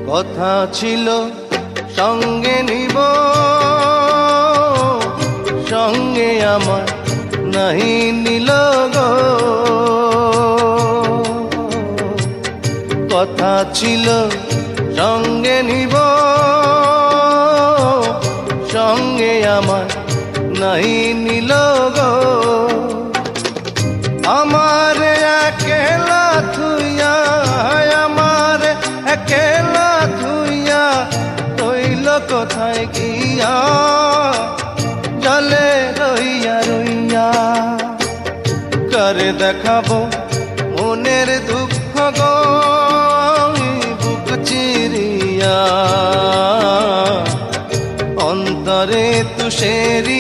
কথা ছিল সঙ্গে নিব, সঙ্গে আমার নাহি নিল গো। কথা ছিল সঙ্গে নিব, সঙ্গে আমার নাহি নিল গো। আমার একেলা থুইয়া, আমার একেলা থুইয়া রইল কোথায় গিয়া, জলে রইয়া রইয়া। করে দেখাবো মনের দুঃখ গো বুক চিরিয়া, অন্তরে তুষেরি